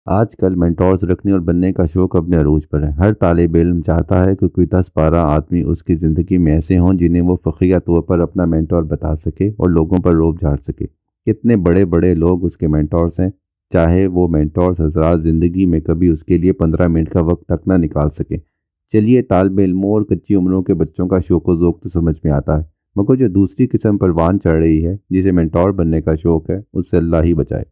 آج کل مینٹورز رکھنے اور بننے کا شوق اپنے عروج پر ہے۔ ہر طالب علم چاہتا ہے کہ کوئی 10-12 آدمی اس کی زندگی میں ایسے ہوں جنہیں وہ فخریہ طور پر اپنا مینٹور بتا سکے اور لوگوں پر روب جھاڑ سکے۔ کتنے بڑے بڑے لوگ اس کے مینٹورز ہیں، چاہے وہ مینٹورز حضرات زندگی میں کبھی اس کے لیے 15 منٹ کا وقت تک نہ نکال سکے۔ چلیے، طالب علموں اور کچی عمروں کے بچوں کا شوق و ذوق تو سمجھ میں آتا ہے، مگر جو دوسری قسم پروان چڑھ رہی ہے، جسے مینٹور بننے کا شوق ہے، اس سے اللہ ہی بچائے۔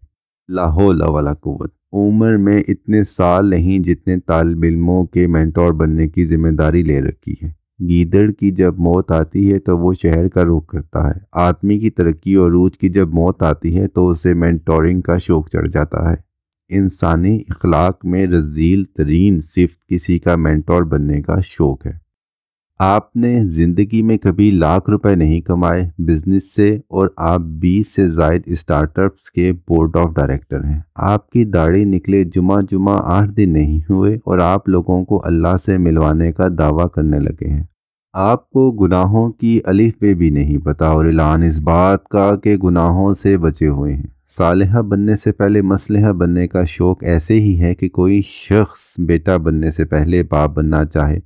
لا حول ولا قوت۔ عمر میں اتنے سال نہیں جتنے طالب علموں کے مینٹور بننے کی ذمہ داری لے رکھی ہے۔ گیدڑ کی جب موت آتی ہے تو وہ شہر کا رخ کرتا ہے۔ آدمی کی ترقی اور عروج کی جب موت آتی ہے تو اسے مینٹورنگ کا شوق چڑھ جاتا ہے۔ انسانی اخلاق میں رذیل ترین صفت کسی کا مینٹور بننے کا شوق ہے۔ آپ نے زندگی میں کبھی لاکھ روپے نہیں کمائے بزنس سے، اور آپ 20 سے زائد اسٹارٹ اپس کے بورڈ آف ڈائریکٹر ہیں۔ آپ کی داڑھی نکلے جمعہ 8 دن نہیں ہوئے اور آپ لوگوں کو اللہ سے ملوانے کا دعویٰ کرنے لگے ہیں۔ آپ کو گناہوں کی الف بے بھی نہیں پتہ اور اعلان اس بات کا کہ گناہوں سے بچے ہوئے ہیں۔ صالحہ بننے سے پہلے مصلحہ بننے کا شوق ایسے ہی ہے کہ کوئی شخص بیٹا بننے سے پہلے باپ بننا چاہے۔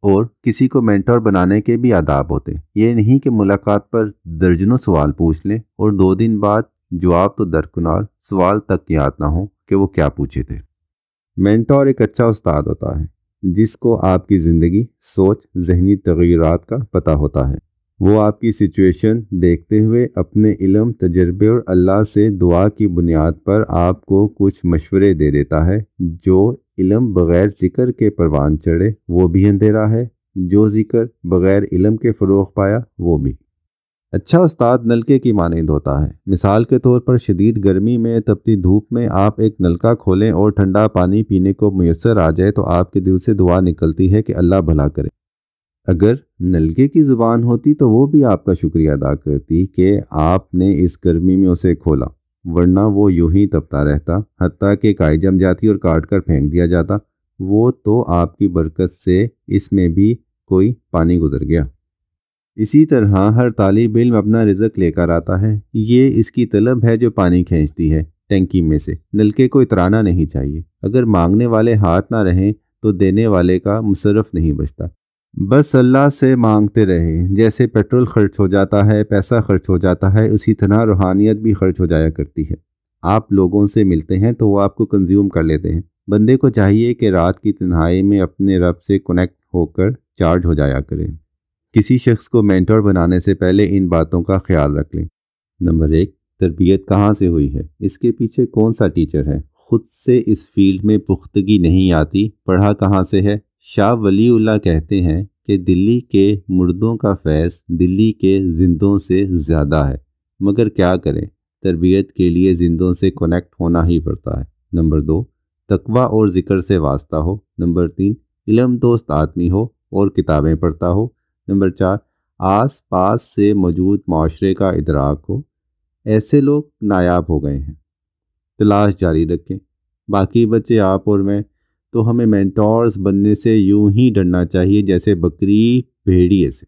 اور کسی کو مینٹور بنانے کے بھی آداب ہوتے ہیں۔ یہ نہیں کہ ملاقات پر درجنوں سوال پوچھ لیں اور 2 دن بعد جواب تو درکنار، سوال تک یاد نہ ہو کہ وہ کیا پوچھے تھے۔ مینٹور ایک اچھا استاد ہوتا ہے جس کو آپ کی زندگی، سوچ، ذہنی تغیرات کا پتہ ہوتا ہے۔ وہ آپ کی سچویشن دیکھتے ہوئے اپنے علم، تجربے اور اللہ سے دعا کی بنیاد پر آپ کو کچھ مشورے دے دیتا ہے۔ جو علم بغیر ذکر کے پروان چڑھے وہ بھی اندھیرا ہے، جو ذکر بغیر علم کے فروغ پایا وہ بھی۔ اچھا استاد نلکے کی مانند ہوتا ہے۔ مثال کے طور پر شدید گرمی میں تپتی دھوپ میں آپ ایک نلکا کھولیں اور ٹھنڈا پانی پینے کو میسر آ جائے تو آپ کے دل سے دعا نکلتی ہے کہ اللہ بھلا کرے۔ اگر نلکے کی زبان ہوتی تو وہ بھی آپ کا شکریہ ادا کرتی کہ آپ نے اس گرمی میں اسے کھولا، ورنہ وہ یوں ہی تپتا رہتا، حتیٰ کہ کائی جم جاتی اور کاٹ کر پھینک دیا جاتا۔ وہ تو آپ کی برکت سے اس میں بھی کوئی پانی گزر گیا۔ اسی طرح ہر طالب علم اپنا رزق لے کر آتا ہے۔ یہ اس کی طلب ہے جو پانی کھینچتی ہے ٹینکی میں سے۔ نلکے کو اترانا نہیں چاہیے۔ اگر مانگنے والے ہاتھ نہ رہیں تو دینے والے کا مصرف نہیں بچتا۔ بس اللہ سے مانگتے رہے۔ جیسے پیٹرول خرچ ہو جاتا ہے، پیسہ خرچ ہو جاتا ہے، اسی طرح روحانیت بھی خرچ ہو جایا کرتی ہے۔ آپ لوگوں سے ملتے ہیں تو وہ آپ کو کنزیوم کر لیتے ہیں۔ بندے کو چاہیے کہ رات کی تنہائی میں اپنے رب سے کنیکٹ ہو کر چارج ہو جایا کرے۔ کسی شخص کو مینٹور بنانے سے پہلے ان باتوں کا خیال رکھ لیں۔ نمبر 1، تربیت کہاں سے ہوئی ہے؟ اس کے پیچھے کون سا ٹیچر ہے؟ خود سے اس فیلڈ میں پختگی نہیں آتی، پڑھا کہاں سے ہے؟ شاہ ولی اللہ کہتے ہیں کہ دلی کے مردوں کا فیض دلی کے زندوں سے زیادہ ہے، مگر کیا کریں، تربیت کے لیے زندوں سے کنیکٹ ہونا ہی پڑتا ہے۔ نمبر 2، تقویٰ اور ذکر سے واسطہ ہو۔ نمبر 3، علم دوست آدمی ہو اور کتابیں پڑھتا ہو۔ نمبر 4، آس پاس سے موجود معاشرے کا ادراک ہو۔ ایسے لوگ نایاب ہو گئے ہیں۔ تلاش جاری رکھیں۔ باقی بچے آپ اور میں تو ہمیں مینٹورز بننے سے یوں ہی ڈرنا چاہیے جیسے بکری بھیڑیے سے۔